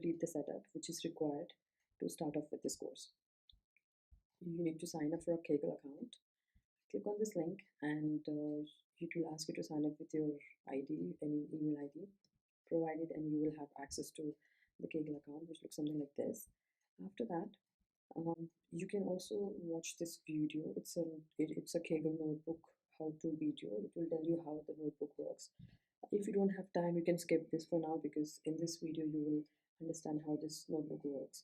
complete the setup which is required to start off with this course. You need to sign up for a Kaggle account. Click on this link and it will ask you to sign up with your ID, any email ID provided, and you will have access to the Kaggle account, which looks something like this. After that, you can also watch this video. It's a Kaggle Notebook how-to video. It will tell you how the notebook works. If you don't have time, you can skip this for now, because in this video you will understand how this notebook works.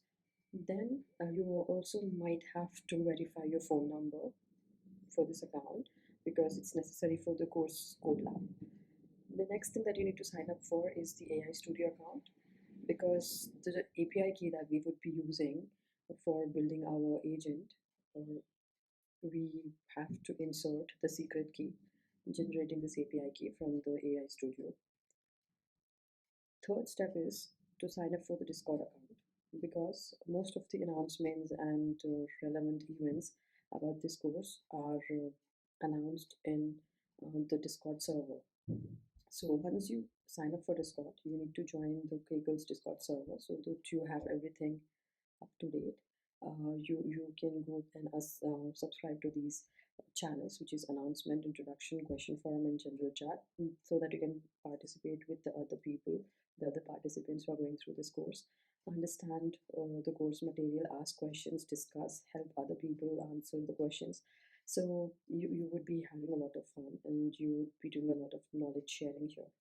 Then you also might have to verify your phone number for this account, because it's necessary for the course code lab. The next thing that you need to sign up for is the AI Studio account, because the API key that we would be using for building our agent, we have to insert the secret key, generating this API key from the AI Studio. Third step is to sign up for the Discord account, because most of the announcements and relevant events about this course are announced in the Discord server. So once you sign up for Discord, you need to join the Kaggle's Discord server so that you have everything up to date. You can go and subscribe to these channels, which is announcement, introduction, question forum, and general chat, so that you can participate with the other people, the other participants who are going through this course, understand the course material, ask questions, discuss, help other people answer the questions. So you would be having a lot of fun, and you would be doing a lot of knowledge sharing here.